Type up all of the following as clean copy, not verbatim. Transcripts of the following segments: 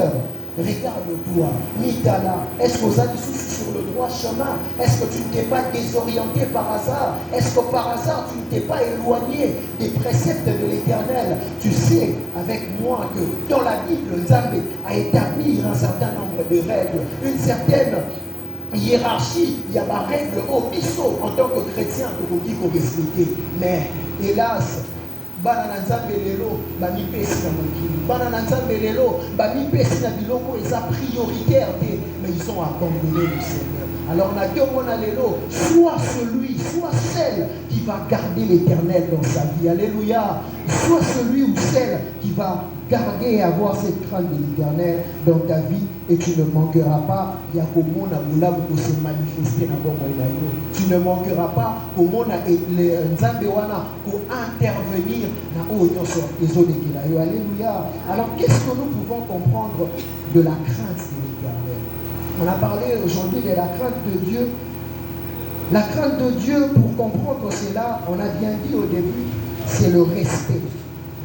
sœur, regarde-toi, Mitala, est-ce que vous êtes sur le droit chemin? Est-ce que tu ne t'es pas désorienté par hasard? Est-ce que par hasard tu ne t'es pas éloigné des préceptes de l'Éternel? Tu sais avec moi que dans la Bible, Nzambe a établi un certain nombre de règles, une certaine hiérarchie, il y a des règles au biseau en tant que chrétien que vous respecter. Mais hélas, bana nzambe lelo bami pesi na mokili bana nzambe lelo bami pesi na biloko eza prioritaire te, mais ils ont abandonné le Seigneur. Alors on a deux mots à l'élo, soit celui, soit celle qui va garder l'Éternel dans sa vie, alléluia, soit celui ou celle qui va garder et avoir cette crainte de l'Éternel dans ta vie, et tu ne manqueras pas, il y a comment on se manifester dans bon moyen. Tu ne manqueras pas comment les Nzambewana pour intervenir dans les zones de alléluia. Alors qu'est-ce que nous pouvons comprendre de la crainte de l'Éternel? On a parlé aujourd'hui de la crainte de Dieu. La crainte de Dieu, pour comprendre cela, on a bien dit au début, c'est le respect.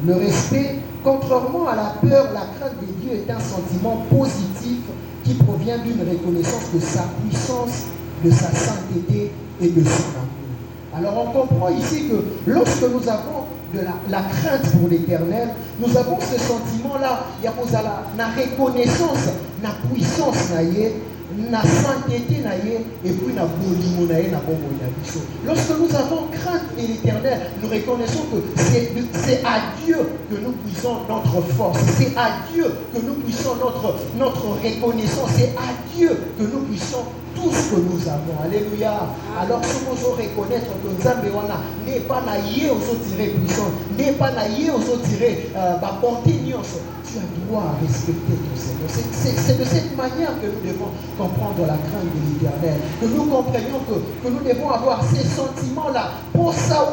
Le respect, contrairement à la peur, la crainte de Dieu est un sentiment positif qui provient d'une reconnaissance de sa puissance, de sa sainteté et de son amour. Alors on comprend ici que lorsque nous avons de la crainte pour l'Éternel, nous avons ce sentiment-là, il y a la reconnaissance, la puissance, la sainteté, et puis la bolimo, lorsque nous avons crainte de l'Éternel, nous reconnaissons que c'est à Dieu que nous puissons notre force, c'est à Dieu que nous puissons notre reconnaissance, c'est à Dieu que nous puissons tout ce que nous avons. Alléluia. Alors, si nous devons reconnaître que Nzambewana n'est pas naïe aux autres tirés puissants, n'est pas naïe aux autres tirés bonté, tu as droit à respecter ton Seigneur. C'est de cette manière que nous devons comprendre la crainte de l'Éternel. Que nous comprenions que nous devons avoir ces sentiments-là. Pour ça,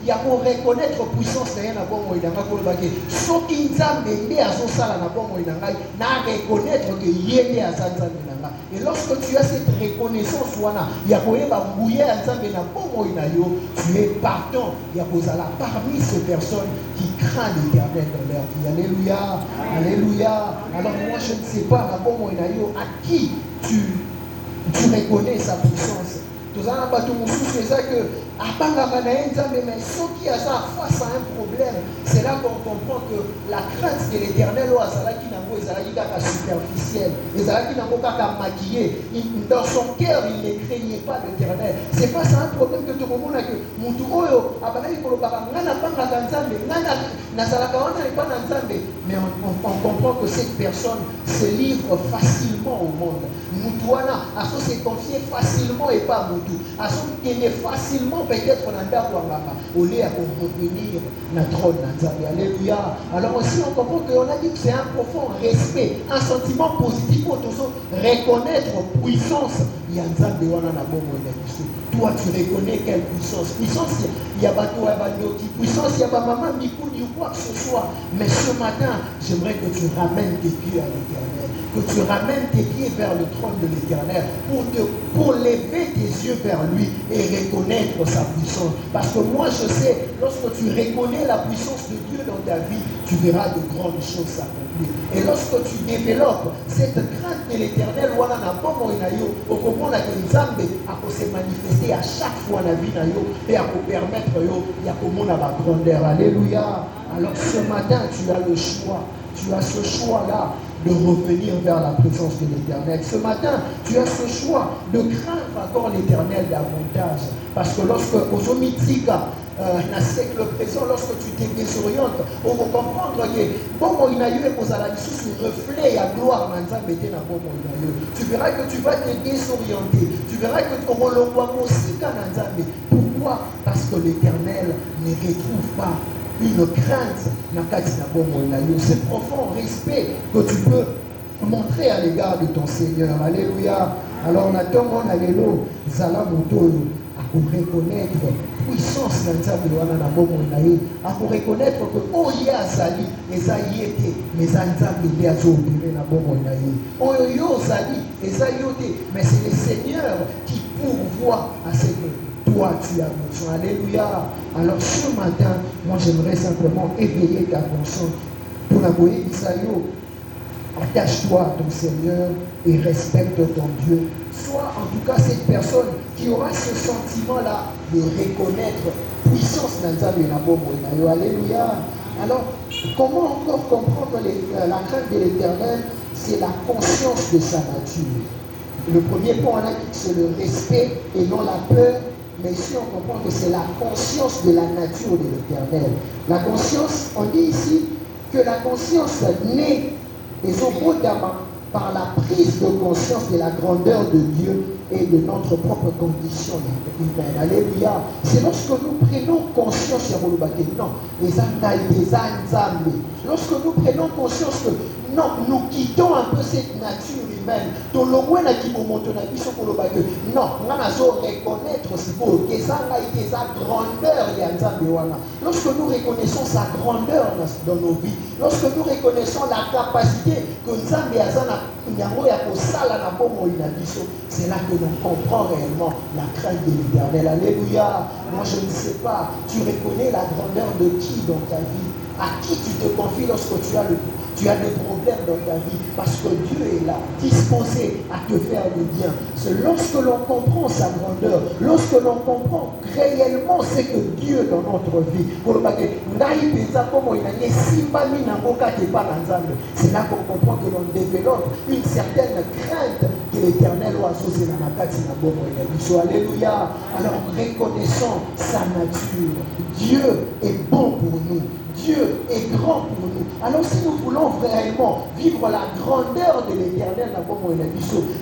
il y a pour reconnaître la puissance de l'Éternel. Ce qui Nzambe à son sala n'a reconnaître que Yéné à Zanzambe. Et lorsque tu as cette reconnaissance, tu es partant. Parmi ces personnes qui craignent l'Éternel dans leur vie. Alléluia. Alléluia. Alors moi je ne sais pas à qui tu reconnais sa puissance. Tous en bas tout le monde c'est ça que mais ceux qui a ça face à un problème, c'est là qu'on comprend que la crainte de l'Éternel qui n'a superficielle, qui n'a maquillé, dans son cœur il ne craignait pas l'Éternel. C'est face à un problème que tout le monde a que mais on comprend que cette personne se livre facilement au monde. Moutouana a se confier facilement et pas Moutou. A se tenir facilement peut-être dans le au lieu de revenir dans le trône. Alléluia. Alors aussi on comprend qu'on a dit que c'est un profond respect, un sentiment positif pour tous reconnaître puissance. Il y a toi tu reconnais quelle puissance? Puissance, il y a bateau à Bandoki, puissance, il y a maman Mikoudi ou quoi que ce soit. Mais ce matin, j'aimerais que tu ramènes tes pieds à l'Éternel, que tu ramènes tes pieds vers le trône de l'Éternel pour lever tes yeux vers lui et reconnaître sa puissance. Parce que moi je sais, lorsque tu reconnais la puissance de Dieu dans ta vie, tu verras de grandes choses s'accomplir. Et lorsque tu développes cette crainte de l'Éternel, au moment où Nzambe a se manifester à chaque fois la vie et à vous permettre il y a comment la grandeur. Alléluia. Alors ce matin tu as le choix, tu as ce choix là de revenir vers la présence de l'Éternel. Ce matin tu as ce choix de craindre encore l'Éternel davantage, parce que lorsque au Mitzika dans le siècle présent, lorsque tu te désorientes, on va comprendre que bon il a eu un reflet à gloire dans Nzambe na bon tu verras que tu vas te désorienter, tu verras que tu vas le voir aussi dans Nzambe. Pourquoi? Parce que l'Éternel ne retrouve pas une crainte dans bon ce profond respect que tu peux montrer à l'égard de ton Seigneur. Alléluia. Alors on attend mon allélo zala motoyo pour reconnaître puissance dans Nzambe wana na bomoi na ye, pour reconnaître que oyo azali eza ye te, mais Nzambe nde azobire na bomoi na ye. Oyo yo azali eza yo te, mais c'est le Seigneur qui pourvoit à ce que toi tu as besoin. Alléluia. Alors ce matin, moi j'aimerais simplement éveiller ta conscience pour la boyer Isaïo Attache-toi à ton Seigneur et respecte ton Dieu. Sois en tout cas cette personne qui aura ce sentiment-là de reconnaître puissance dans Nzambe. Alléluia. Alors, comment encore comprendre la crainte de l'Éternel? C'est la conscience de sa nature. Le premier point, on a dit que c'est le respect et non la peur. Mais ici, on comprend que c'est la conscience de la nature de l'Éternel. La conscience, on dit ici que la conscience naît et par la prise de conscience de la grandeur de Dieu et de notre propre condition humaine. Alléluia. C'est lorsque nous prenons conscience, non, lorsque nous prenons conscience que non, nous quittons un peu cette nature humaine. Non, on a reconnaître que sa grandeur. Lorsque nous reconnaissons sa grandeur dans nos vies, lorsque nous reconnaissons la capacité que Nzambe azana, c'est là que l'on comprend réellement la crainte de l'Éternel. Alléluia. Moi je ne sais pas, tu reconnais la grandeur de qui dans ta vie? À qui tu te confies lorsque tu as des problèmes dans ta vie? Parce que Dieu est là, disposé à te faire du bien. C'est lorsque l'on comprend sa grandeur, lorsque l'on comprend réellement ce que Dieu dans notre vie. C'est là qu'on comprend que l'on développe une certaine crainte que l'Éternel Alléluia. Alors reconnaissons sa nature. Dieu est bon pour nous. Dieu est grand pour nous. Alors si nous voulons réellement vivre la grandeur de l'Éternel,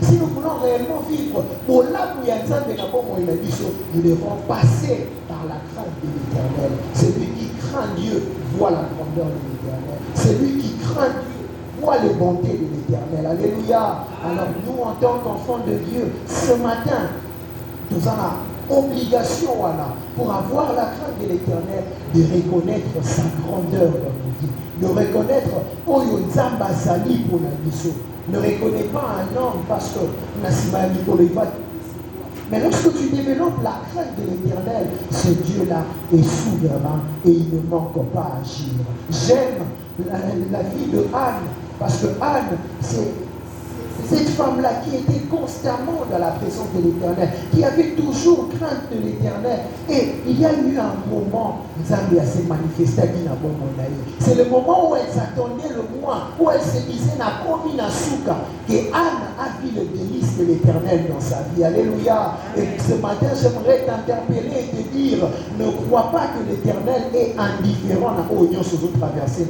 si nous voulons réellement vivre pour la nous devons passer par la crainte de l'Éternel. Celui qui craint Dieu voit la grandeur de l'Éternel. Celui qui craint Dieu voit les bontés de l'Éternel. Alléluia. Alors nous, en tant qu'enfants de Dieu, ce matin, nous avons obligation pour avoir la crainte de l'Éternel de reconnaître sa grandeur dans nos vies, de reconnaître Oyo Nzamba Zali pour la mission. Ne reconnais pas un homme parce que mais lorsque tu développes la crainte de l'Éternel, ce Dieu-là est souverain et il ne manque pas à agir. J'aime la vie de Anne parce que Anne, c'est cette femme-là qui était constamment dans la présence de l'Éternel, qui avait toujours crainte de l'Éternel. Et il y a eu un moment, Nzambe s'est manifesté à c'est le moment où elle s'attendait le mois, où elle se disait, que Anne a vu le délice de l'Éternel dans sa vie. Alléluia. Et ce matin, j'aimerais t'interpeller et te dire, ne crois pas que l'Éternel est indifférent à l'oignon sous autres traversées.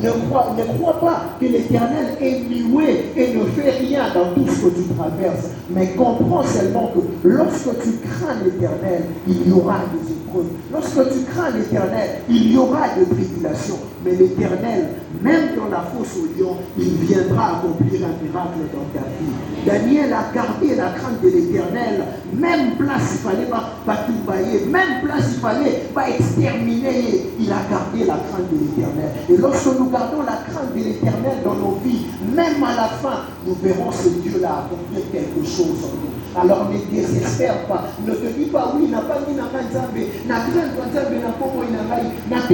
Ne crois pas que l'Éternel est muet et ne fais rien dans tout ce que tu traverses, mais comprends seulement que lorsque tu crains l'Éternel, il y aura des épreuves. Lorsque tu crains l'Éternel, il y aura des tribulations. Mais l'Éternel, même dans la fosse au lion, il viendra accomplir un miracle dans ta vie. Daniel a gardé la crainte de l'Éternel. Même place il fallait pas tout même place il fallait pas exterminer. Il a gardé la crainte de l'Éternel. Et lorsque nous gardons la crainte de l'Éternel dans nos vies, même à la fin, nous verrons ce Dieu-là accomplir quelque chose en nous. Alors ne désespère pas. Ne te dis pas, oui, n'a pas dit, n'a pas Nzambe, n'a crainte Nzambe, n'a pas moi, n'a pas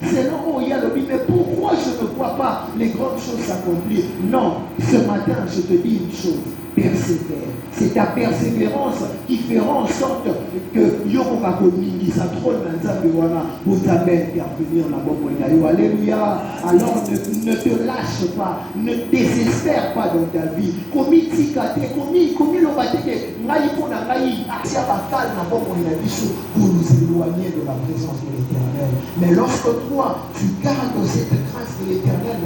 selon où il y a le but. Mais pourquoi je ne vois pas les grandes choses s'accomplir? Non, ce matin, je te dis une chose. Persévère. C'est ta persévérance qui fera en sorte que Yoko Kakonini, ça trône dans Nzambe, vous amène intervenir là-bas. Alléluia. Alors ne te lâche pas, ne désespère pas dans ta vie. Pour nous éloigner de la présence de l'Éternel. Mais lorsque toi, tu gardes cette grâce de l'Éternel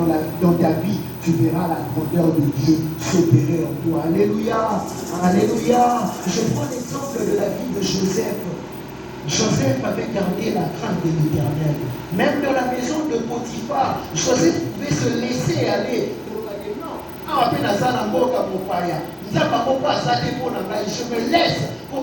dans ta vie, tu verras la grandeur de Dieu s'opérer en toi. Alléluia. Alléluia. Je prends l'exemple de la vie de Joseph. Joseph avait gardé la crainte de l'Éternel. Même dans la maison de Potiphar, Joseph pouvait se laisser aller. Je me laisse pour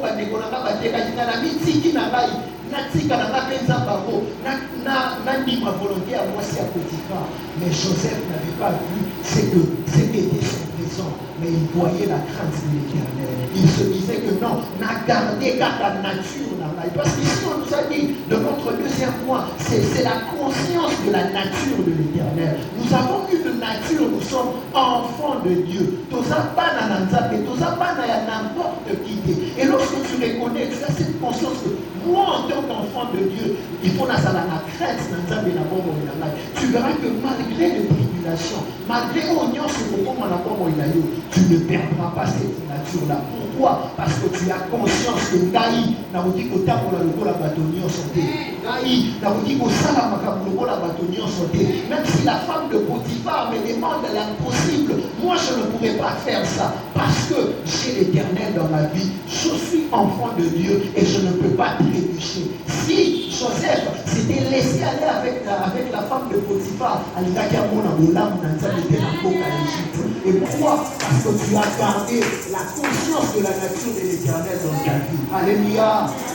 natika na mapenza bango, nani ma volonté à moi si à Potiphar. Mais Joseph n'avait pas vu ce qu'était son présent, mais il voyait la crainte de l'Éternel. Il se disait que non, n'a gardé qu'à la nature dans la vie. Parce qu'ici on nous a dit, de notre deuxième point, c'est la conscience de la nature de l'Éternel. Nous avons une nature, nous sommes enfants de Dieu. N'importe qui. Et lorsque tu reconnais, tu as cette conscience que moi, en tant qu'enfant de Dieu, il faut la crainte, tu verras que malgré les tribulations, malgré tu ne perdras pas cette nature-là. Pourquoi? Parce que tu as conscience que même si la femme de Potiphar me demande l'impossible, moi je ne pourrais pas faire ça parce que j'ai l'Éternel dans ma vie, je suis enfant de Dieu et je ne peux pas trébucher. Si Joseph s'était laissé aller avec la femme de Potiphar, et pourquoi? Parce que tu as gardé la conscience de la nature de l'Éternel dans ta vie. Alléluia,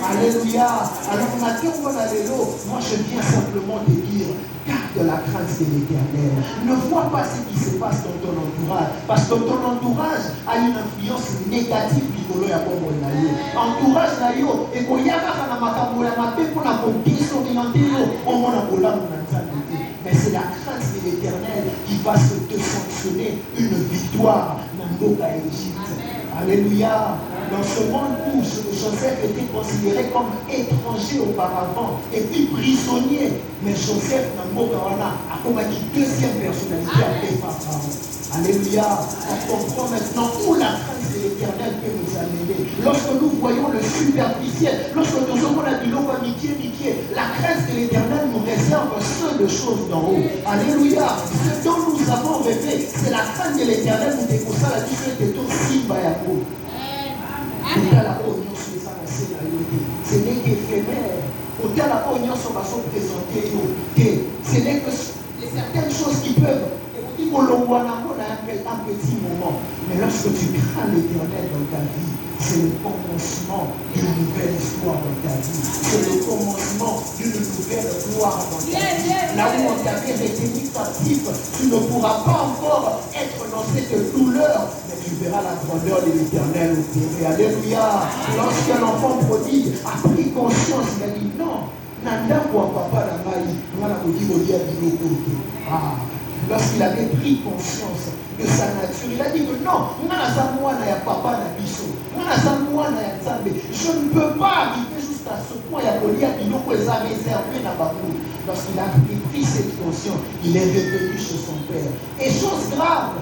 alléluia. Alors moi je viens simplement te dire, garde la crainte de l'Éternel. Ne vois pas ce qui se passe dans ton entourage, parce que ton entourage a une influence négative du ya bombo na yo. Entourage na yo et ko yaka na makambo ya mabe pour la désorienter yo au mona bolamu na nzambe. Mais c'est la crainte de l'Éternel qui va te sanctionner une victoire dans Mboka Égypte. Alléluia. Dans ce monde où Joseph était considéré comme étranger auparavant et puis prisonnier, mais Joseph Nambokawana a comme une deuxième personnalité après Pharaon. Alléluia. On comprend maintenant où la crainte de l'Éternel peut nous amener. Lorsque nous voyons le superficiel, lorsque nous avons la biloko amitié, la crainte de l'Éternel nous réserve seul de choses d'en haut. Alléluia. Ce dont nous avons rêvé, c'est la crainte de l'Éternel nous déconseille la différence de tout Simba Yako. Ce n'est qu'éphémère. Ce n'est que certaines choses qui peuvent un petit moment. Mais lorsque tu crains l'Éternel dans ta vie, c'est le commencement d'une nouvelle histoire dans ta vie. C'est le commencement d'une nouvelle gloire dans ta vie. Là où on t'avait retenu captif, tu ne pourras pas encore être dans cette douleur, mais tu verras la grandeur de l'Éternel opérer. Alléluia. Lorsqu'un enfant prodigue a pris conscience, il a dit non. Lorsqu'il avait pris conscience de sa nature, il a dit que non, je ne peux pas arriver jusqu'à ce point. Lorsqu'il a pris cette conscience, il est revenu chez son père. Et chose grave,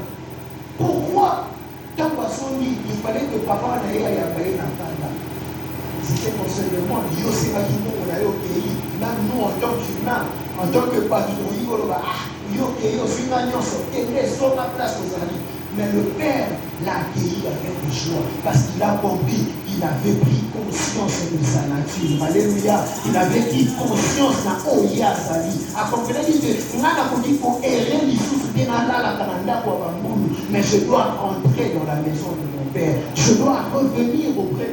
pourquoi tant il fallait que papa n'aille à c'était mon seulement, même nous en tant qu'humains, en tant que patron, mais le père l'a accueilli avec joie parce qu'il a compris qu'il avait pris conscience de sa nature. Alléluia. Il avait pris conscience de Oya Zali. A compris mais je dois entrer dans la maison de mon père. Je dois revenir auprès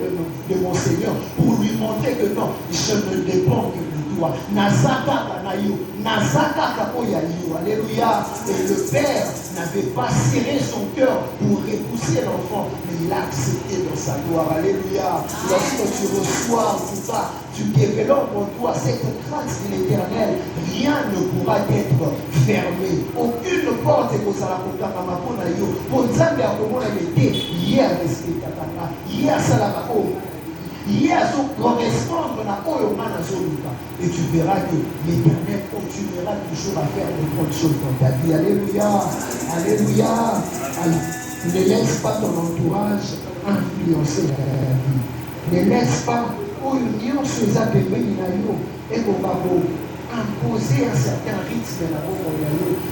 de mon Seigneur pour lui montrer que non, je ne dépends que de toi. Nazaka Kanayo, Nazaka Kapoyayo. Alléluia. Et le père n'avait pas serré son cœur pour repousser l'enfant, mais il a accepté dans sa gloire. Alléluia. Lorsque tu reçois tout ça, tu développes en toi cette crainte de l'Éternel, rien ne pourra être fermé. Aucune porte ne pourra correspondre et tu verras que l'Éternel continuera toujours à faire de bonnes choses dans ta vie. Alléluia. Alléluia. Ne laisse pas ton entourage influencer ta vie. Ne laisse pas imposer un certain rythme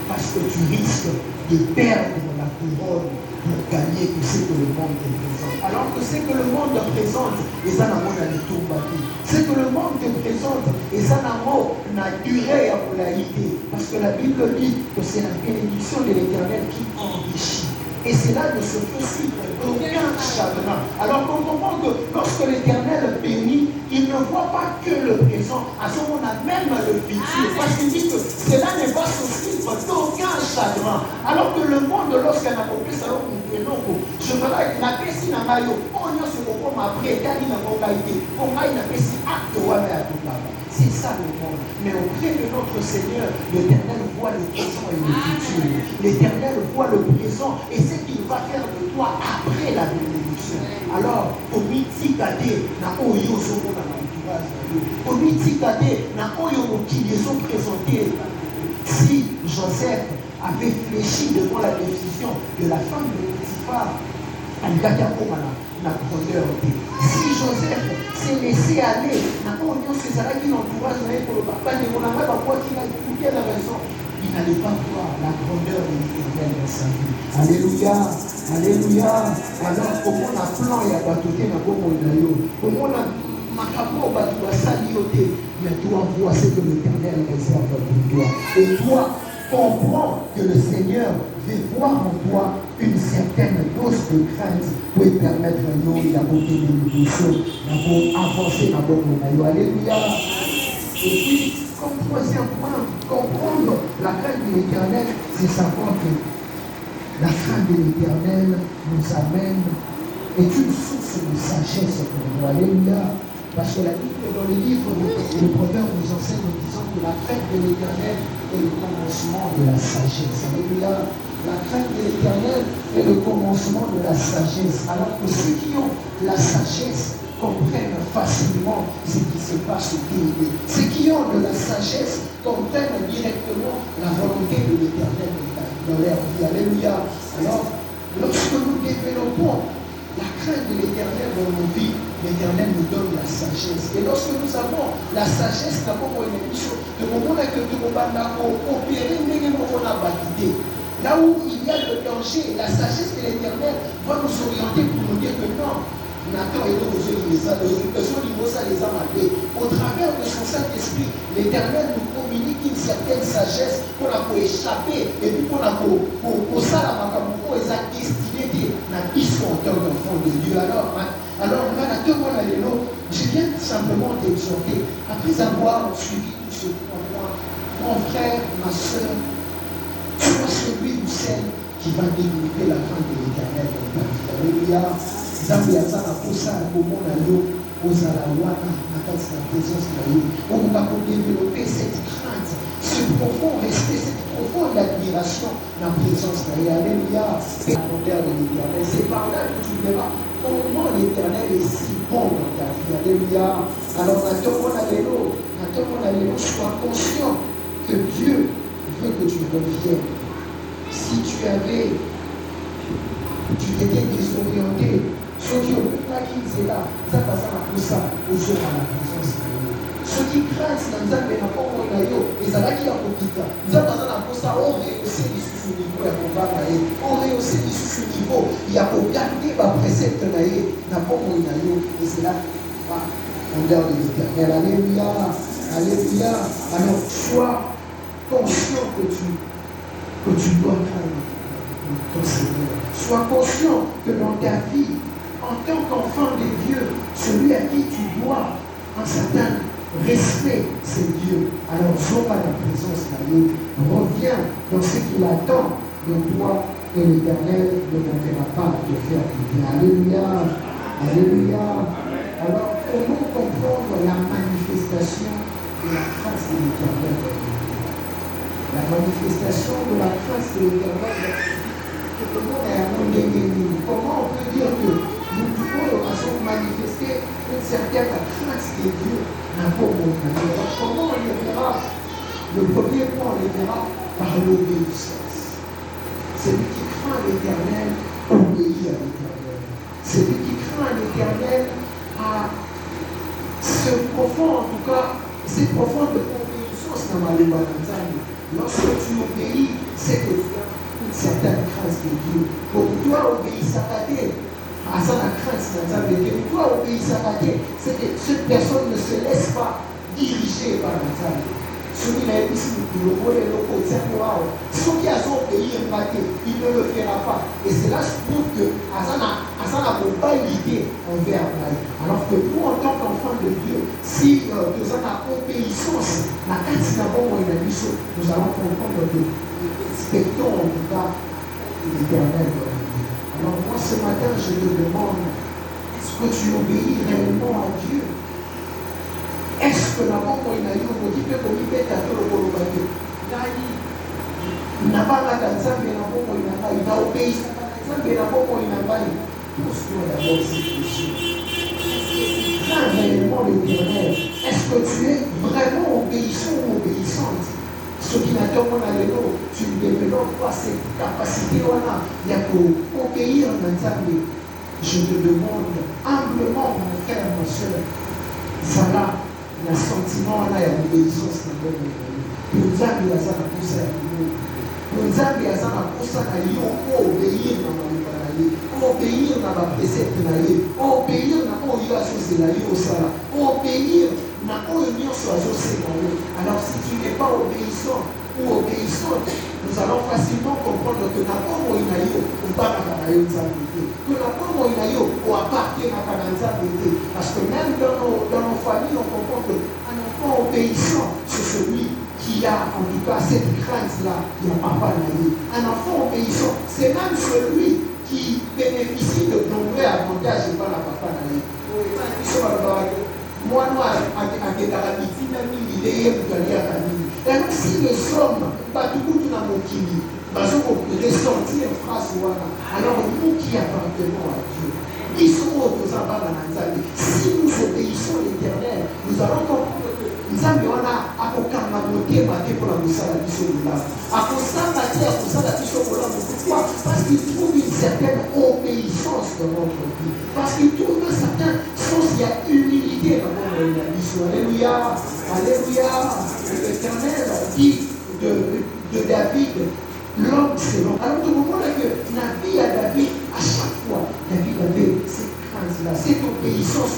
parce que tu risques de perdre la couronne pour gagner que ce que le monde te présente. Alors que ce que le monde te présente, les anamos n'a tout battu. Ce que le monde te présente, les anamos n'a duré à polarité. Parce que la Bible dit que c'est la bénédiction de l'Éternel qui enrichit. Et cela ne se peut suivre d'aucun chagrin. Alors qu'on comprend que lorsque l'Éternel bénit, il ne vois pas que le présent, à ce moment on a même le futur. Parce qu'il dit que cela ne va souffrir d'aucun chagrin. Alors que le monde, lorsqu'on a compris ça, je me rappelle, la personne n'a pas eu, on y a ce moment après, quand il n'a pas été, on a une personne acte ou à tout là. C'est ça le monde. Mais auprès de notre Seigneur, l'Éternel voit le présent et le futur. L'Éternel voit le présent et ce qu'il va faire de toi après la bénédiction. Alors, au mitikade, na oyo somo na l'entourage, au mitikade, na oyo qui les ont présentés. Si Joseph avait fléchi devant la décision de la femme de Potiphar, la grandeur. Si Joseph s'est laissé aller, c'est ça qui l'entourage pour le papa, pour quelle raison il n'allait pas voir la grandeur de l'Éternel dans sa vie. Alléluia, alléluia. Alors, comment on a plan et à batoter dans le monde, comment on a macabre à salioter, mais toi, vois ce que l'Éternel réserve pour toi. Et toi, comprends que le Seigneur veut voir en toi une certaine dose de crainte pour permettre à nous d'apporter des choses, d'avancer dans le monde. Alléluia. Et puis, comme troisième point, comprendre la crainte de l'Éternel, c'est savoir que la crainte de l'Éternel nous amène, est une source de sagesse pour nous. Alléluia. Parce que la Bible, dans les livres, le Proverbe nous enseigne en disant que la crainte de l'Éternel est le commencement de la sagesse. Alléluia. La crainte de l'Éternel est le commencement de la sagesse. Alors que ceux qui ont la sagesse comprennent facilement ce qui se passe autour d'eux. Ceux qui ont de la sagesse comprennent directement la volonté de l'Éternel dans leur vie. Alléluia. Alors, lorsque nous développons la crainte de l'Éternel dans nos vies, l'Éternel nous donne la sagesse. Et lorsque nous avons la sagesse, d'abord, une émission, de moment que nous avons opéré, nous avons bâti. Là où il y a le danger, la sagesse de l'Éternel va nous orienter pour nous dire que non, Nathan et nous, les amés. Au travers de son Saint-Esprit, l'Éternel nous communique une certaine sagesse pour échapper et puis pour ça, la destinée n'a pas son temps d'enfant de Dieu. Alors, je viens simplement t'exhorter, après avoir suivi tout ce point, mon frère, ma soeur, sois celui ou celle qui va développer la crainte de l'Éternel dans ta vie. Alléluia. Zambia sana kosa komona yo ozala wana na kati na présence na yo. On va développer cette crainte, ce profond respect, cette profonde admiration dans la présence de Dieu. Alléluia. C'est la grandeur de l'Éternel. C'est par là que tu verras comment l'Éternel est si bon dans ta vie. Alléluia. Alors, sois conscient que Dieu veut que tu reviennes. Si tu t'étais désorienté, ceux qui ont pas qui étaient là, ça passe à ça, aux autres à la présence. Ceux qui craignent, c'est dans un peu n'importe quoi, et ça va qui a beaucoup de temps. Nous avons ça, on réussit sous niveau, on réussit sous niveau, il y a pour garder ma précepte, n'importe quoi, et c'est là, on garde l'Éternel. Alléluia, alléluia. Alors, sois conscient que tu dois craindre ton Seigneur. Sois conscient que dans ta vie, en tant qu'enfant de Dieu, celui à qui tu dois un certain respect, c'est Dieu. Alors, sois à la présence de Dieu. Reviens dans ce qu'il attend de toi et l'Éternel ne manquera pas de faire du bien. Alléluia. Alléluia. Alors, comment comprendre la manifestation de la grâce de l'Éternel? La manifestation de la grâce de l'Éternel, comment on peut dire que nous pouvons manifester une certaine grâce de Dieu dans le monde? Comment on le verra? Le premier point, on le verra par l'obéissance. Celui qui craint l'Éternel obéit à l'Éternel. Celui qui craint l'Éternel a ce profond, en tout cas, cette profonde obéissance dans ma loi. Lorsque tu obéis, c'est que tu as une certaine grâce de Dieu. Pour toi, obéir à Dieu, à ça la grâce de Dieu. Pour toi, obéir à Dieu, c'est que cette personne ne se laisse pas diriger par la Dieu. Celui qui a dit, le volet local, c'est pour ceux qui ont obéi à Dieu, il ne le fera pas. Et cela prouve que à ça n'a pas l'idée envers Naï. Alors que nous, en tant qu'enfants de Dieu, si nous avons obéissance, nous allons comprendre que nous respectons en tout cas l'Éternel. Alors moi, ce matin, je te demande, est-ce que tu obéis réellement à Dieu? Est-ce que la mort il a eu au dit que comme il est à tout le monde il n'a pas la canzane, mais la mort il a obéi sa canzane, mais la mort il a pas eu. Pose-toi d'abord cette question. Est-ce que tu crains réellement l'Éternel? Est-ce que tu es vraiment obéissant ou obéissante? Ce qui n'a pas tu ne développes pas cette capacité il y a pour obéir à Nzambe. Je te demande humblement, mon frère, ma soeur, ça là. Le sentiment là est obéissance dans le monde. Nous avons pour ça. Nous avons pour ça obéir dans la vie, obéir dans la précepte, obéir dans la situation, obéir dans la union sur la société. Alors si tu n'es pas obéissant ou obéissante, nous allons facilement comprendre que n'a pas mon inayo ou pas la que n'a pas mon inayo ou appartient à la parce que même dans nos familles, on comprend qu'un enfant obéissant, c'est celui qui a en tout cas cette crainte-là, il n'y a pas naïf. Un enfant obéissant, c'est même celui qui bénéficie de nombreux avantages et pas la papa naïf. Moi, et donc, si les hommes, ressentir une phrase, alors nous qui appartenons à Dieu, si nous obéissons à l'Éternel, nous allons comprendre que nous avons pourquoi? Parce qu'il trouve une certaine obéissance dans notre vie. Parce qu'il trouve un certain sens, il y a humilité dans notre vie. Alléluia. Alléluia. L'Éternel dit de David, l'homme selon. Alors tout le monde a que la vie à David, à chaque fois, David avait cette crainte-là, cette obéissance.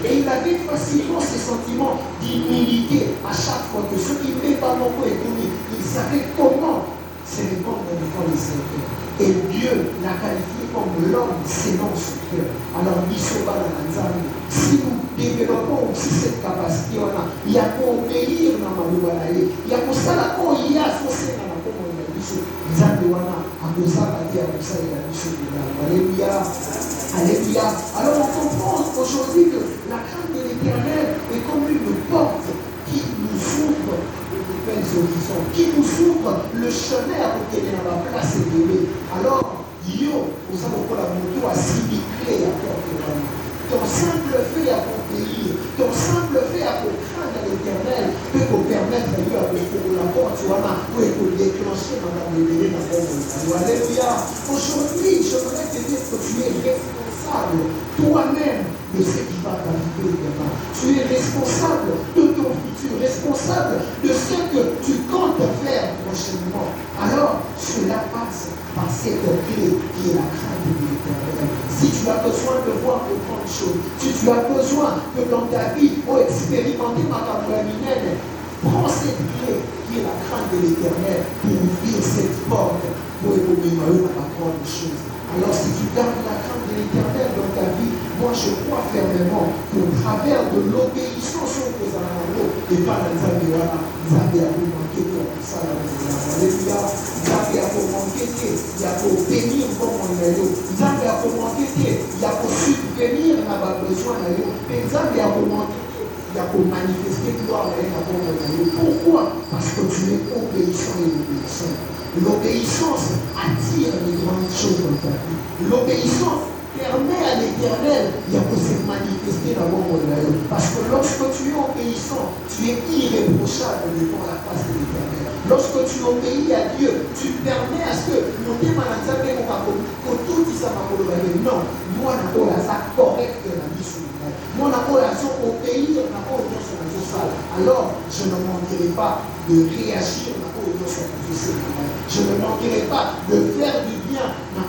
Et il avait facilement ces sentiments d'humilité à chaque fois que ce qui fait pas mon est connu, il savait comment se répondre devant les serviteurs. Et Dieu l'a qualifié comme l'homme selon son cœur. Alors, si nous développons aussi cette capacité, il y a pour obéir dans ma il y a pour ça là, il y a associé dans la Alléluia. Alléluia. Alors on comprend aujourd'hui que la crainte de l'Éternel est comme une porte qui nous ouvre de nouvelles horizons, qui nous ouvre le chemin pour qu'elle ait la place et de alors, nous avons pour la moto à clés à porte. Ton simple fait à obéir, ton simple fait à craindre l'Éternel peut vous permettre de la porte, pour déclencher dans la médaille dans la Alléluia. Aujourd'hui, je voudrais te dire que tu es responsable toi-même de ce qui va t'arriver demain. Tu es responsable de ton futur, responsable de ce que tu comptes faire prochainement. Alors, cela passe par cette clé qui est la crainte de l'Éternel. Si tu as besoin de voir de grandes choses, si tu as besoin que dans ta vie, pour expérimenter ma cabraminelle, prends cette clé qui est la crainte de l'Éternel pour ouvrir cette porte pour évoluer à la grande chose. Alors si tu gardes la crainte de l'Éternel dans ta vie, moi je crois fermement qu'au travers de l'obéissance aux Anano et pas la Zambéana, Zambé a vous manqué pour ça, Alléluia, Zambé a vous manqué, il y a pour bénir comme on est là, Zambé a vous manqué, il y a pour subvenir à ma besoin, mais Zambé a vous manqué. Il y a pour manifester gloire à la pourquoi? Parce que tu es obéissant et obéissant. L'obéissance attire les grandes choses dans ta vie. L'obéissance permet à l'Éternel de se manifester dans mon monde. Parce que lorsque tu es obéissant, tu es irréprochable devant la face de l'Éternel. Lorsque tu obéis à Dieu, tu permets à ce que nous démarrons que tout ça va non, moi, je suis correct de la vie sur moi, je suis obéir à la alors je ne manquerai pas de réagir à la je ne manquerai pas de faire du bien à la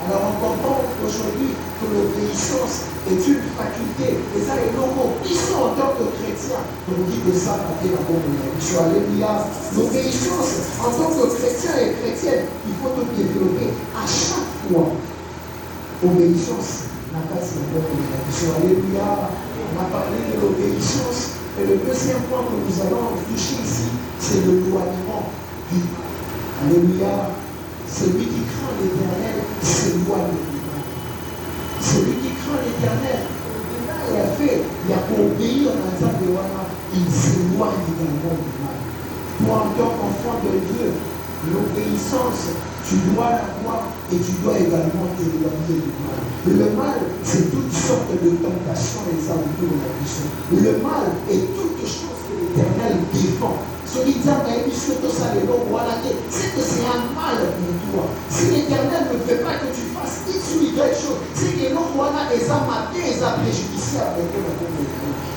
Alors on comprend aujourd'hui que l'obéissance est une faculté. Et ça est normal. Ici en tant que chrétien, on dit que ça a été la bonne élection. Alléluia. L'obéissance en tant que chrétien et chrétienne, il faut te développer à chaque fois. Obéissance n'a pas de bonne élection. Alléluia. On a parlé de l'obéissance. Et le deuxième point que nous allons toucher ici, c'est le l'éloignement. Alléluia. Celui qui craint l'Éternel s'éloigne du mal. Celui qui craint l'Éternel, il a fait, il a pour obéir à Nzambe, il s'éloigne également du mal. Toi, en tant qu'enfant de Dieu, l'obéissance, tu dois l'avoir et tu dois également t'éloigner du mal. Le mal, c'est toutes sortes de tentations et alentours de la vie. Le mal est toute chose que l'Éternel défend. Celui qui dit, c'est que c'est un mal pour toi. Si l'Éternel ne veut pas que tu fasses X ou Y chose, c'est que l'homme est préjudiciable.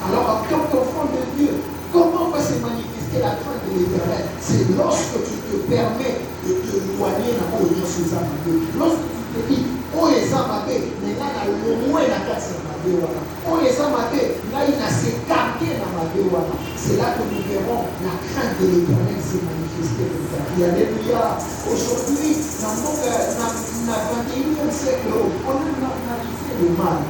Alors, en tant qu'enfant de Dieu, comment va se manifester la crainte de l'Éternel? C'est lorsque tu te permets de te éloigner dans le sous Amabé. Lorsque tu te dis, oh les Amabé, mais là, le moins la casse Amabé. Oh les Amabé, là, il a s'écarté dans Amabé. C'est là que nous verrons la crainte de l'Éternel se manifester dans ta vie. Alléluia. Aujourd'hui, dans le 21e siècle, on a normalisé le mal.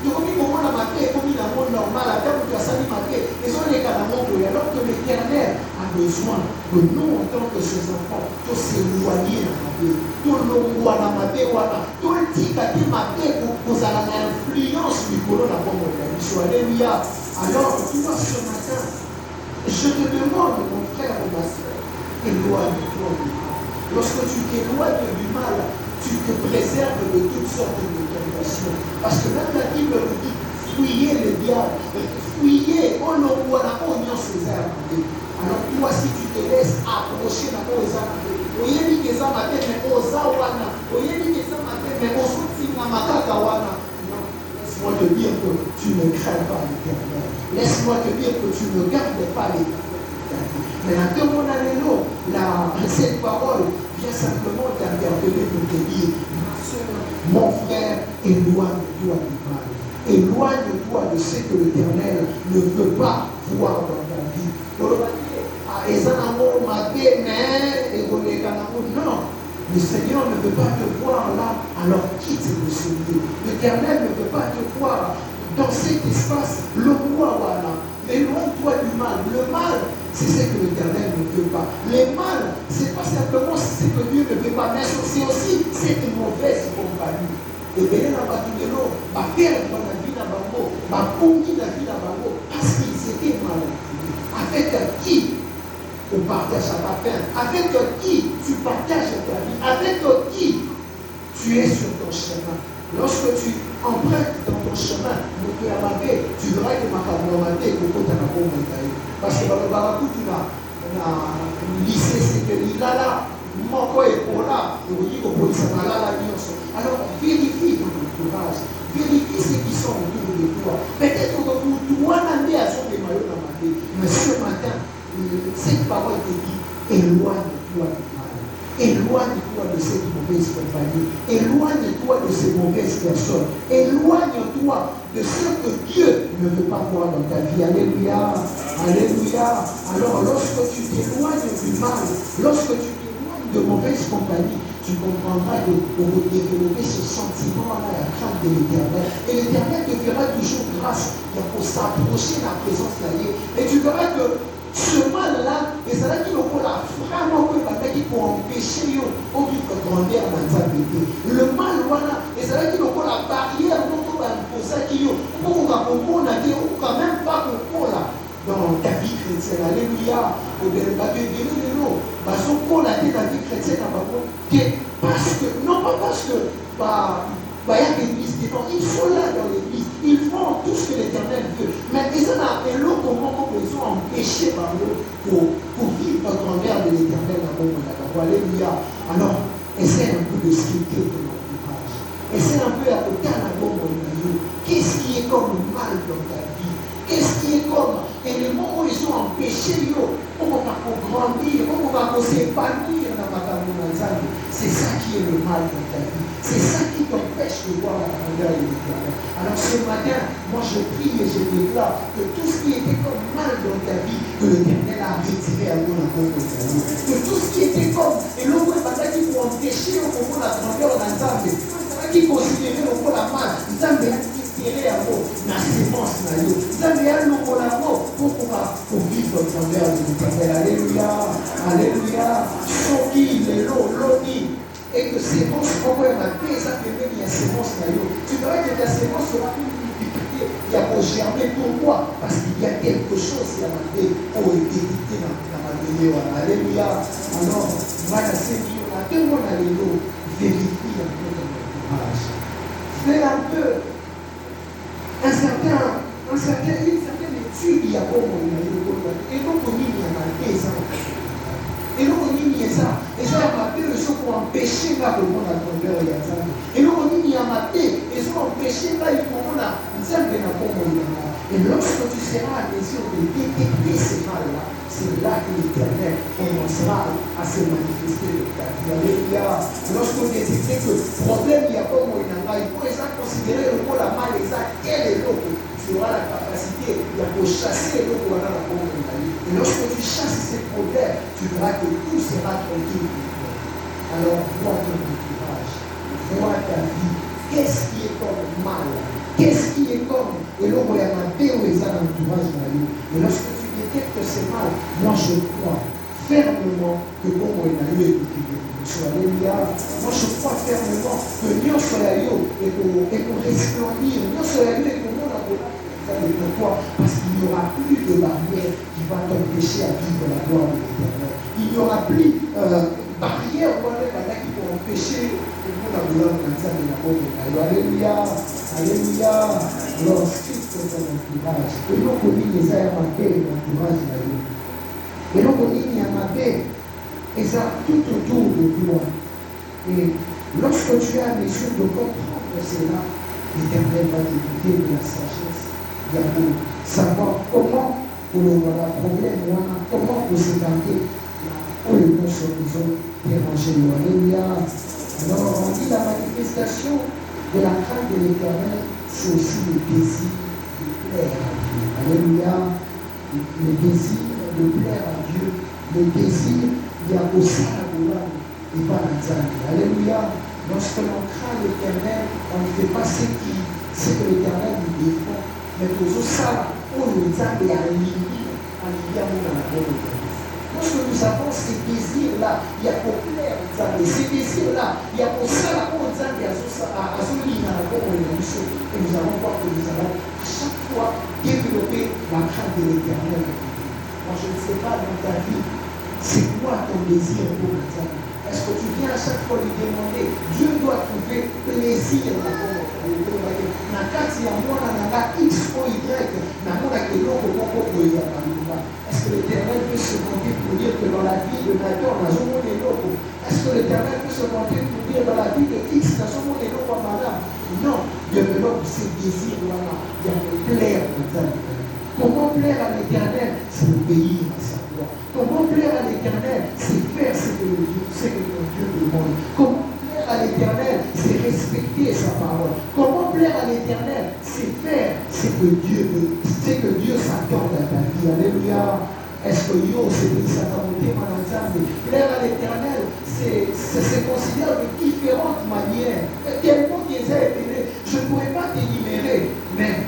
Tokomi comment la maté, comme il a monde normal, à terme de la salle maté, et on est dans le monde, alors que l'Éternel a besoin que nous, en tant que ses enfants, tous s'éloigner dans la vie, tout le monde dans la maté, tout le petit qui maté pour avoir l'influence du colon à bon moment. Alléluia. Alors, toi ce matin, je te demande, mon frère ou ma soeur, éloigne-toi du mal. Lorsque tu t'éloignes du mal, tu te préserves de toutes sortes de tentations. Parce que même la Bible nous dit, fuyez le diable, fuyez, oh non, voilà, oh non, César. Alors toi, si tu te laisses approcher dans les âmes, oyez que ça m'a fait, mais ozawana, oyez que ça m'a fait, mais ozotina makakawana. Non, laisse-moi te dire que tu ne crains pas l'Éternel. Laisse-moi te dire que tu ne gardes pas l'Éternel. Mais la demande à l'élo, cette parole vient simplement t'interpeller pour te dire, ma soeur, mon frère, éloigne-toi du mal. Éloigne-toi de ce que l'Éternel ne veut pas voir dans ta vie. Non, le Seigneur ne veut pas te voir là, alors quitte de ce lieu. L'Éternel ne veut pas te voir dans cet espace, le roi voilà. Éloigne-toi du mal. Le mal, c'est ce que l'Éternel ne veut pas. Le mal, c'est pas simplement ce que Dieu ne veut pas, mais c'est aussi cette mauvaise compagnie. Et bien là, va perdre la vie dans Bango, va punir la vie dans Bango, parce qu'ils étaient mal. Avec qui on partage ta peine, avec qui tu partages ta vie, avec qui tu es sur ton chemin. Lorsque tu empruntes dans ton chemin, tu verras que ma camarade est au côté de la bombe. Parce que dans le Barakou, tu as lycée, c'est que là, mon corps est pour là, alors vérifie ton entourage, vérifie ceux qui sont autour de toi. Peut-être que tu dois aller à son démaillot dans ma vie, mais ce matin, cette parole te dit, éloigne-toi du mal. Éloigne-toi de cette mauvaise compagnie. Éloigne-toi de ces mauvaises personnes. Éloigne-toi de ce que Dieu ne veut pas voir dans ta vie. Alléluia. Alléluia. Alors, lorsque tu t'éloignes du mal, lorsque tu t'éloignes de mauvaise compagnie, tu comprendras que pour développer ce sentiment-là, la crainte de l'Éternel. Et l'Éternel te fera toujours grâce pour s'approcher de la présence d'Allah. Et tu verras que ce mal-là, et c'est là qu'il faut la vraiment pour empêcher au vivre grandir dans sa vie. Le mal, voilà, et c'est là qu'il faut la barrière pour imposer qui pour qu'on a dit, ou quand même pas pour là dans ta vie chrétienne. Alléluia. Au delà de l'eau, parce qu'on a dit la vie chrétienne parce que, non pas parce que, il y a l'église dedans, ils sont là dans l'église, ils font tout ce que l'Éternel veut. Mais ils ont appelé comment ils ont empêché par eux pour vivre la grandeur de l'Éternel à mon moment. Alléluia. Alors, essaie un peu de sculpter ton entourage. Essaie un peu à côté à bon moment. Qu'est-ce qui est comme mal dans ta vie? Qu'est-ce qui est comme élément où ils ont empêché pour grandir, pour s'épanouir dans ma communauté? c'est ça qui est le mal dans ta vie. C'est ça qui t'empêche de voir la grandeur de l'Éternel. Alors ce matin, moi je prie et je déclare que tout ce qui était comme mal dans ta vie, que l'Éternel a retiré à mon amour. Que tout ce qui était comme, et l'autre bataille qui pour empêcher au moment de la grandeur dans Nzambe, qui considérait au moment la mal, Nzambe a tiré à vous, la sémence na yo. Nzambe a l'eau la mort pour vivre la grandeur de l'Éternel. Alléluia, alléluia. Soki, l'élo, l'oni. Et que sémence, comment elle m'a fait, ça fait même il y a sémence na yo. Tu verras que ta sémence sera une difficulté. Il y a pour germer. Pourquoi? Parce qu'il y a quelque chose qui a marqué pour éviter dans ma vie. Alléluia. Alors, voilà, c'est Dieu. À tout le monde, alléluia. Vérifie un peu ton entourage. Fais un peu. Une certaine étude, il y a beaucoup de monde. Et donc, on dit, il y a marqué ça. Et donc on dit il y a ça. Et ça a marqué le chose pour empêcher là le monde à grandeur il y a ça. Et donc on dit il y a marqué. Et ça empêcher là il faut là. Et lorsque tu seras en mesure de détecter ces mal-là, c'est là que l'Éternel commencera à se manifester de ta vie. Alléluia. Lorsqu'on détecte que le problème il y a pas au Inanga, il faut déjà considérer le mot la mal exact. Quel est l'autre? Tu auras la capacité de chasser l'eau pour aller à la pompe. Et lorsque tu chasses ces problèmes, tu verras que tout sera tranquille. Alors, vois ton entourage, vois ta vie. Qu'est-ce qui est comme mal? Qu'est-ce qui est comme? Et là, il y a un peu où ils ont l'entourage. Et lorsque tu détectes que c'est mal, moi je crois fermement que bon, il y a eu Alléluia. Moi je crois fermement que Dieu soit là et qu'on resplendir. Dieu soit là et qu'on pourquoi? Parce qu'il n'y aura plus de barrière qui va t'empêcher à vivre la gloire de l'Éternel. Il n'y aura plus barrière qui vont empêcher la gloire de l'Éternel. Alléluia. Alléluia. Alors, c'est ton entourage. Et nous, on dit les airs marqués, l'entourage. Et nous, on dit il y a marqué, et ça tout autour de toi. Et lorsque tu as mesure de comprendre cela, l'Éternel va te donner de la sagesse. Pour savoir comment pour le problème, comment pour s'écarter pour les bons solutions déranger. Alléluia. Alors on dit la manifestation de la crainte de l'Éternel, c'est aussi le désir de plaire à Dieu. Alléluia. Le désir de plaire à Dieu, le désir il y a aussi la gloire et pas la zone. Alléluia. Lorsque l'on craint l'Éternel, on ne fait pas ce que l'Éternel nous défend. Mais pour ça, on nous a bien aligné à mon amour. Lorsque nous avons ces désirs-là, il y a pour plaire aux hommes. Ces désirs-là, il y a pour ça, on nous a bien à souligner à la bonne émission. Et nous allons voir que nous allons à chaque fois développer la crainte de l'Éternel. Moi, je ne sais pas dans ta vie, c'est quoi ton désir pour les hommes? Est-ce que tu viens à chaque fois lui demander, Dieu doit trouver plaisir dans ton na kati ya mwana na nga X ou Y namona keloko moko boye ya baluba. Est-ce que l'Éternel peut se monter pour dire que dans la vie de Nathan nazomona eloko? Est-ce que l'Éternel peut se monter pour dire dans la vie de X nazomona eloko ya madame? Non, développe ces désirs là il y a de plaire aux hommes. Comment plaire à l'Éternel? C'est obéir à sa voix. Comment plaire à l'Éternel? C'est faire ce que Dieu demande. Comment plaire à l'Éternel? C'est respecter sa parole. Comment plaire à l'Éternel? C'est faire ce que Dieu s'attend à ta vie. Alléluia. Est-ce que c'est ça t'a monté mon ensemble? Plaire à l'Éternel, c'est se considérer de différentes manières. Tellement qu'ils aient été, je ne pourrais pas t'énumérer, mais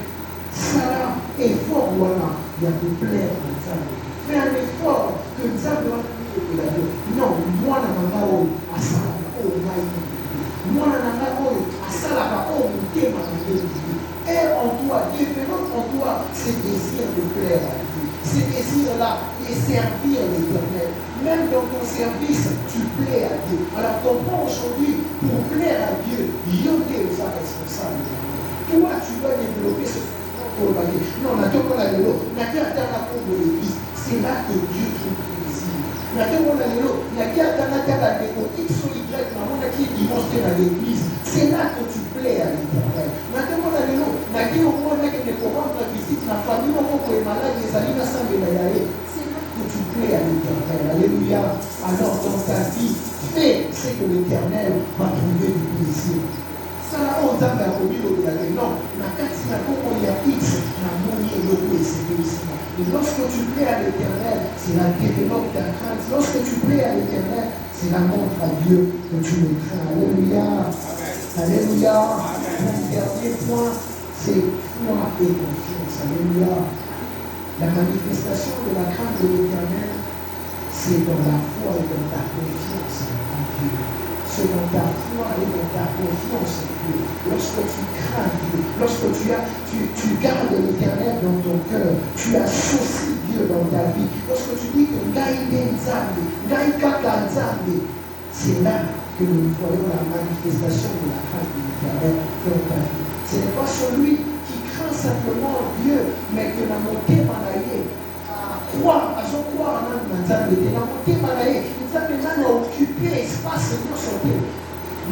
ça effort voilà, il y a de plaire à Nzambe. Fais un effort que Nzambe va te dire. Non, moi nananga à ça, moi nananga à ça là-bas, et en toi, développe en toi ce désir de plaire à Dieu. Ce désir-là et servir l'Éternel. Même dans ton service, tu plais à Dieu. Alors comprends aujourd'hui, pour plaire à Dieu, Dieu est sa responsable. Toi, tu dois développer ce non, on a tout le monde on a atteint de l'église. C'est là que Dieu trouve plaisir. On a tout le monde on a atteint de X ou Y, qui est dimanche dans l'église. C'est là que tu plais à l'Éternel. On a tout le monde on a dit au moins que les commandes de visite, la famille, on est malade, les amis, c'est là que tu plais à l'Éternel. Alléluia. Alors, dans ta vie, fais ce que l'Éternel va trouver du plaisir. Ça là, on t'a fait non, la katina comme il y a X, la monnaie et le coup et c'est félicitations. Et lorsque tu plais à l'Éternel, c'est la développe ta crainte. Lorsque tu plais à l'Éternel, c'est la montre à Dieu que tu le crains. Alléluia. Alléluia. Mon dernier point, c'est foi et confiance. Alléluia. La manifestation de la crainte de l'Éternel, c'est dans la foi et dans ta confiance en Dieu. C'est dans ta foi et dans ta confiance en Dieu. Lorsque tu crains Dieu, lorsque tu gardes l'Éternel dans ton cœur, tu associes Dieu dans ta vie. Lorsque tu dis que c'est là que nous voyons la manifestation de la crainte de l'Éternel dans ta vie. Ce n'est pas celui qui craint simplement Dieu, mais que la montée malaye croire, à son croire en un la montée malaye, nous avons occupé espace dans son Dieu.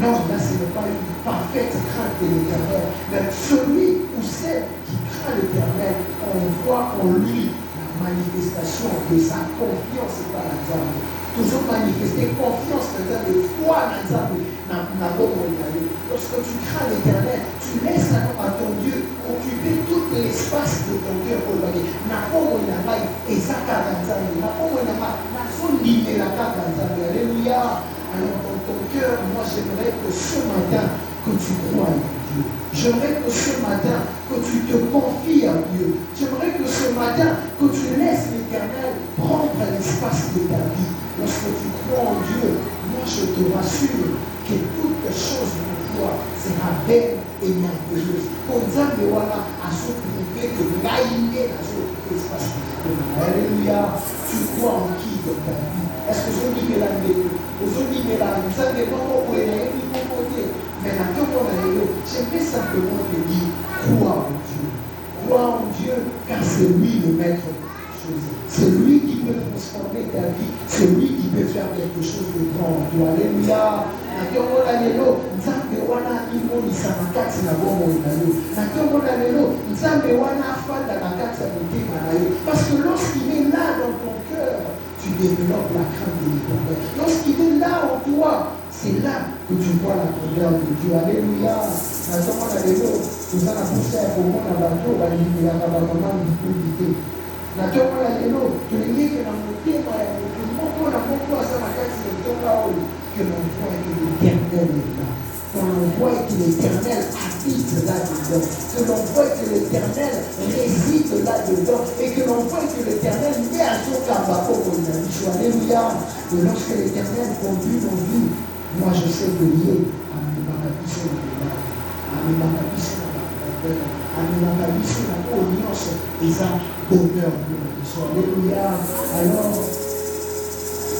Non, là ce n'est pas une parfaite crainte de l'Éternel, mais celui ou celle qui craint l'Éternel, on voit en lui la manifestation de sa confiance par la Diable. Toujours manifester confiance dans la foi dans la lorsque tu crains l'Éternel, tu laisses à ton Dieu occuper tout l'espace de ton cœur. Alléluia. Alors dans ton cœur, moi j'aimerais que ce matin, que tu crois en Dieu. J'aimerais que ce matin, que tu te confies à Dieu. J'aimerais que ce matin, que tu laisses l'Éternel prendre l'espace de ta vie. Lorsque tu crois en Dieu, moi je te rassure que toute chose pour toi sera belle et merveilleuse. Comme ça, à se prouver que l'aïe à ce espace. Alléluia. Tu crois en qui dans ta vie? Est-ce que je dis que la vie, aujourd'hui, mais là, vous savez pas pourquoi il est côté. Mais là, j'aimerais simplement te dire, crois en Dieu. Crois en Dieu, car c'est lui le maître. C'est lui qui peut transformer ta vie. C'est lui qui peut faire quelque chose de grand en toi. Alléluia. Parce que lorsqu'il est là dans ton cœur, tu développes la crainte de l'Éternel. Lorsqu'il est là en toi, c'est là que tu vois la grandeur de Dieu. Alléluia. Nous allons pousser pour moi dans la bateau, na toko la lelo tulingie na motema ya mutu moko na moko asa na kati ya ntonga oyo que l'on voit que l'Éternel est là, que l'on voit que l'Éternel habite là-dedans, que l'on voit que l'Éternel réside là-dedans et que l'on voit que l'Éternel est à son cabako pour une vie. Alléluia. Et lorsque l'Éternel conduit nos vies, moi je sais que lié à mes makabiso à mes makabiso à mes makabiso à l'alliance et bonheur pour nous. Alléluia. Alors,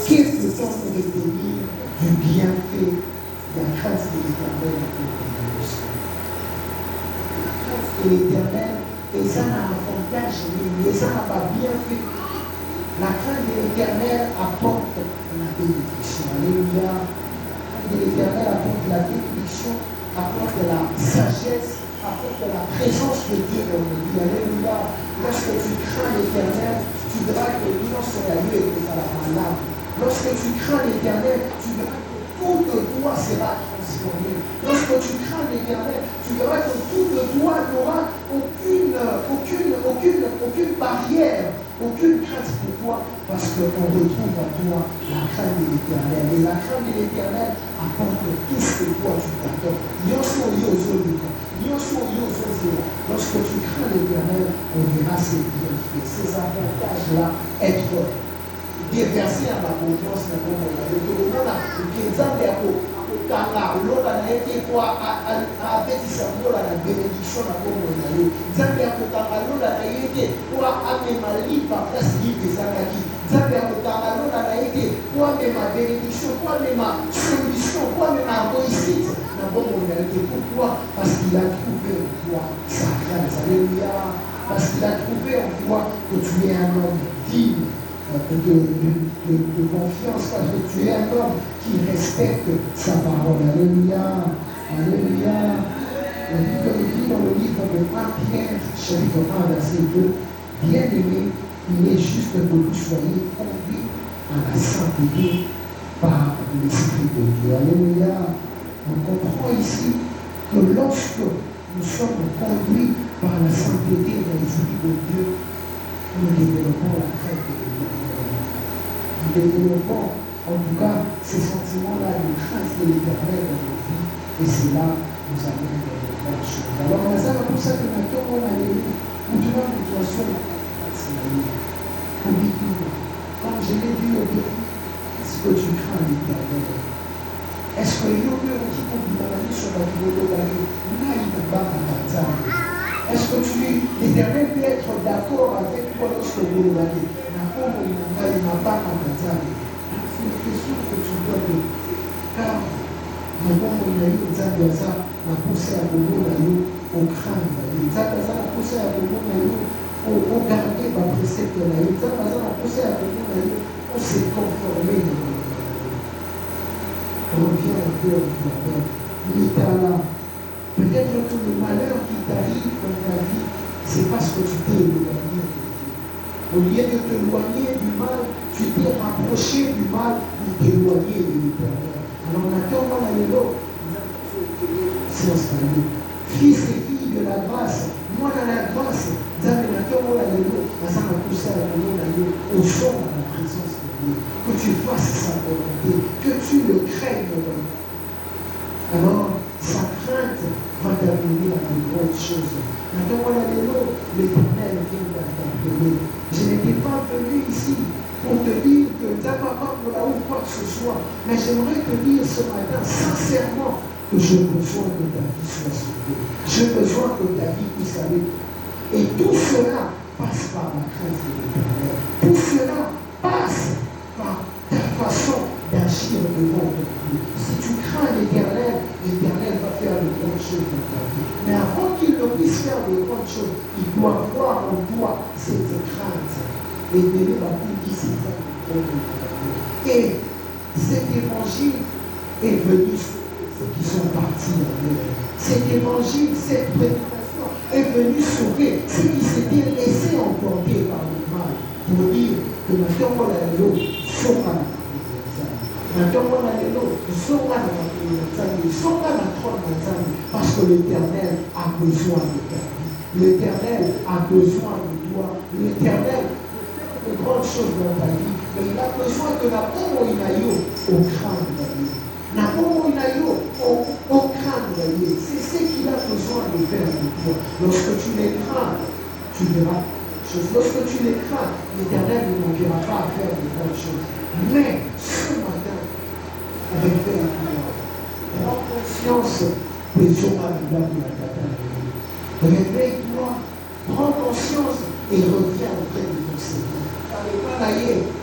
que peut-on nous retenir du bienfait de la grâce de l'Éternel pour nous? La grâce de l'Éternel, et ça n'a un avantage, mais ça n'a pas bienfait. La crainte de l'Éternel apporte la bénédiction. Alléluia. La crainte de l'Éternel apporte la bénédiction, apporte la sagesse, apporte la présence de Dieu dans nos vies. Alléluia. Lorsque tu crains l'Éternel, tu verras que l'union sur la lue et que ça la malade. Lorsque tu crains l'Éternel, tu verras que tout de toi sera transformé. Lorsque tu crains l'Éternel, tu verras que tout de toi n'aura aucune barrière, aucune crainte pour toi, parce qu'on retrouve en toi la crainte de l'Éternel. Et la crainte de l'Éternel apporte tout ce que toi tu t'attends. Lorsque tu crains l'Éternel, on verra ses bienfaits, ces avantages-là être déversés à la confiance de mon kanga lola na yeke kwa abetisa lola na bénédiction na bongo na yo nzambe akokanga lola na yeke kwa amema lipa place lipe ezalaki nzambe akokanga lola na yeke kwa amema bénédiction kwa amema solution kwa amema réussite na bongo na yeke. Pourquoi? Parce qu'il a trouvé en toi sa grâce. Alléluia. Parce qu'il a trouvé en toi que tu es un homme digne de confiance, parce que tu es un homme qui respecte sa parole. Alléluia. Alléluia. Le livre dit dans le livre de 1 Pierre, chapitre 1, verset 2, bien-aimé, il est juste que vous soyez conduits à la sainteté par l'Esprit de Dieu. Alléluia. On comprend ici que lorsque nous sommes conduits par la sainteté de l'Esprit de Dieu, nous développons la crainte de l'Éternel. Nous développons, en tout cas, ces sentiments-là de crainte de l'Éternel dans nos vies. Et c'est là que nous allons vers de grandes choses. Alors, on a ça pour ça que maintenant, on a les ou du moins, nous doit sur la comme je l'ai dit au début, est-ce que tu crains l'Éternel? Est-ce que l'on peut dire qu'on dit sur la est-ce que l'Éternel peut être d'accord avec toi lorsque vous le voyez? C'est une question que tu dois te poser. Car nous avons poussé à vous au crâne. Nous avons poussé à vous au garder ma précepte. Nous avons poussé à vous au se conformer. Reviens un peu à toi-même. Peut-être que le malheur qui t'arrive dans ta vie, c'est parce que tu t'es éloigné de Dieu. Au lieu de t'éloigner du mal, tu t'es rapproché du mal pour t'éloigner de l'Éternel. Alors maintenant, on a les lots. Fils et filles de la grâce, moi dans la grâce, nous avons les lots. Nous avons poussé à au son à la présence de Dieu. Que tu fasses sa volonté, que tu le craignes. Alors, sa crainte va t'amener à de grandes choses. Maintenant, voilà l'Éternel vient t'appeler. Je n'étais pas venu ici pour te dire que tu n'as pas peur de là ou quoi que ce soit, mais j'aimerais te dire ce matin, sincèrement, que j'ai besoin que ta vie soit sauvée. J'ai besoin que ta vie puisse aller. Et tout cela passe par la crainte de l'Éternel. Tout cela passe par ta façon d'agir devant ton Dieu. Si tu crains l'Éternel, l'Éternel va faire de grandes choses dans ta vie. Mais avant qu'il ne puisse faire de grandes choses, il doit voir en toi cette crainte. Et donner la bouille, c'est ça. Et cet évangile est venu sur ceux qui sont partis en guerre. Cet évangile, cette prédication est venue sauver ceux qui s'étaient laissés emporter par le mal. Pour dire que maintenant, on a l'eau, saura maintenant, on a l'eau, saura la trône parce que l'Éternel a besoin de ta vie. L'Éternel a besoin de toi. L'Éternel de grandes choses dans ta vie, mais il a besoin que la pauvre inaïo au crâne de Dieu. La pauvre inaïo au crâne de Dieu. C'est ce qu'il a besoin de faire de toi. Lorsque tu les crains, tu verras des choses. Lorsque tu les crains, l'Éternel ne manquera pas à faire de grandes choses. Mais ce matin, réveille-toi. Prends conscience des jours à la réveille-toi, prends conscience et reviens auprès de ton Seigneur.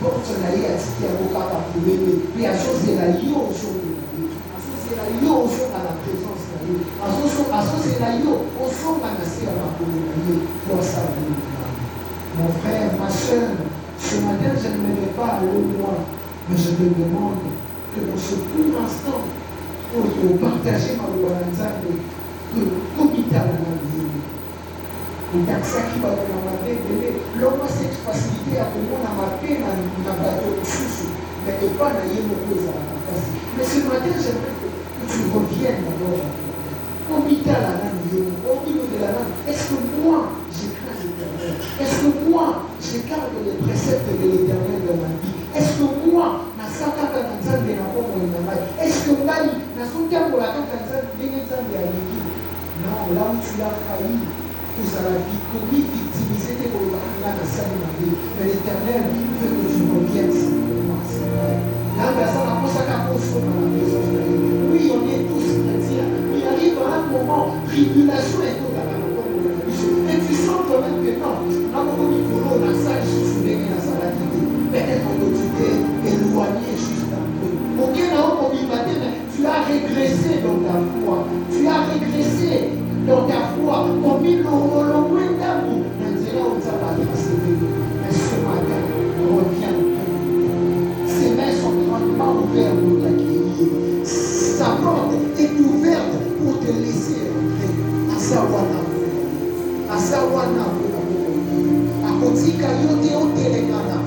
Porte la à tiki avocat à pouler, puis à chose de la yo au jour de la vie. À chose de la yo au jour à la présence de la vie. À chose de la yo au jour à la séance à la pouler, pour ça. Mon frère, ma soeur, ce matin, je ne m'aimais pas aller loin, mais je te demande que dans ce court instant, pour partager ma volonté, que comité à la vie. Et dans ça qui va dans ma vie, l'homme a cette facilité à comprendre ma peine dans la bateau de sous, mais il n'y a pas de cause à la face. Mais ce matin, j'aimerais que tu reviennes d'abord. Comité à la vie, au milieu de la langue, est-ce que moi, j'écrase l'Éternel? Est-ce que moi, j'écarte les préceptes de l'Éternel dans ma vie? Est-ce que moi, est-ce que moi, non, là où tu as failli, vous à la vie, commis, victimisé, mais l'Éternel veut que tu reviennes simplement. Oui, on est tous chrétiens, mais il arrive à un moment, tribulation est tout à la et tu sens quand même que non, peut-être que tu t'es éloigné juste un peu. Tu as régressé dans ta foi. Tu as régressé dans ta foi. Mais ce matin, reviens. Ses mains sont grandement ouvertes pour t'accueillir. Sa porte est ouverte pour te laisser entrer. À Sawana. À Kotika, Yote, Otelekana.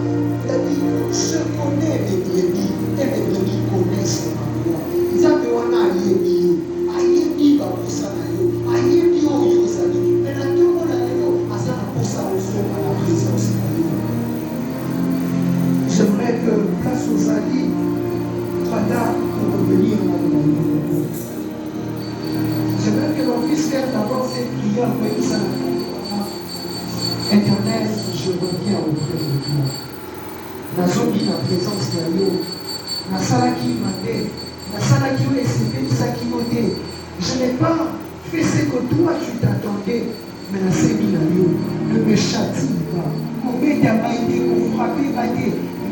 Il a dit, je connais mes brebis et mes brebis Je veux que l'on puisse faire d'abord cette prière. Oui, ça. Éternel, je reviens auprès de toi. La zone de la présence de Dieu. La salle qui m'a dit, la salle qui m'a essayé, ça qui m'a dit. Je n'ai pas fait ce que toi tu t'attendais, mais la série ne me châtie pas. Combien t'as été, qu'on frappé,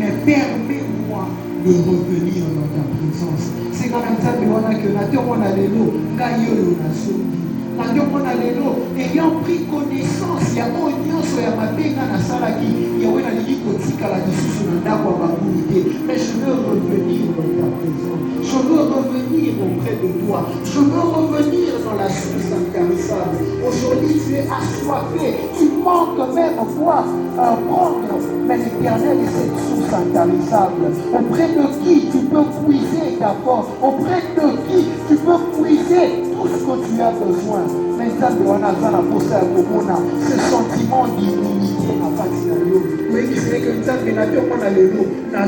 mais permets-moi de revenir dans ta présence. C'est quand même ça que la terre on a l'élo, gaïolo la sondi. La terre on a l'élo, ayant pris connaissance, il y a un union sur la mabenga na salaki, il y a un ali kotika la dissous na ndako ba bunité. Mais je veux revenir dans ta présence. Je veux revenir auprès de toi. Je veux revenir dans la source intarissable. Aujourd'hui, tu es assoiffé. Tu manques même quoi prendre. Mais l'Éternel est cette source intarissable. Auprès de qui tu peux puiser ta force. Auprès de qui tu peux puiser tout ce que tu as besoin. Mais ce sentiment d'immunité n'a pas de sérieux. Oui, c'est que nous avons la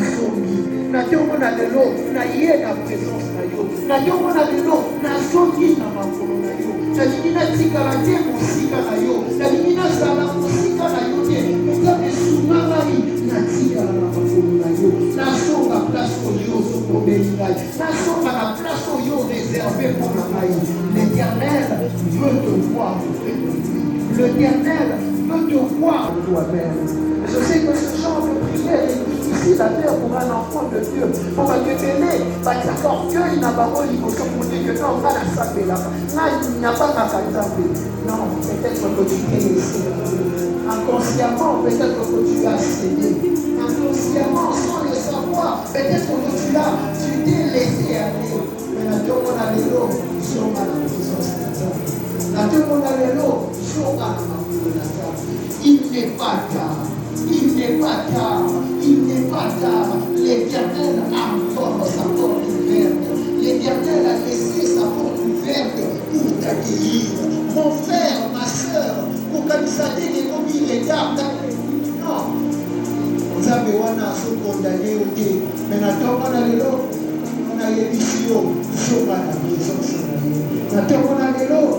Natomona lelo na ye na présence na yo. Natomona lelo na zongi na makolo na yo. Nalingi na tikala te mosika na yo. Nalingi na zala mosika na yo te. Nzambe sunga ngai na tikala na makolo na yo. Nasonga place oyo ozokobeli ngai. Nasonga na place oyo réservé pour na ngai. L'Éternel veut te voir auprès de lui. L'Éternel veut te voir toi-même. Je sais que ce genre de prière est difficile à faire pour un enfant de Dieu. Pour que Dieu t'aime, parce que l'orgueil n'a pas voulu pour dire que non, on va la saper là. Il n'y a pas ma exemple. Non, peut-être que tu t'es laissé. Inconsciemment, peut-être que tu as cédé. Inconsciemment, sans le savoir, peut-être que tu t'es laissé aller. Mais la Dieu, on a les lots, sur ma présence. La Dieu, on a les lots, sur ma présence. Il n'est pas tard. Il n'est pas tard, il n'est pas tard. L'Éternel a encore sa porte ouverte. L'Éternel a laissé sa porte ouverte pour t'accueillir. Mon frère, ma soeur, pour que nous sachions comme il est tard. Non. Nous avons condamné au thé. Mais maintenant, on a les lots. On a les missions. Sur la présence. Maintenant, on a les lots.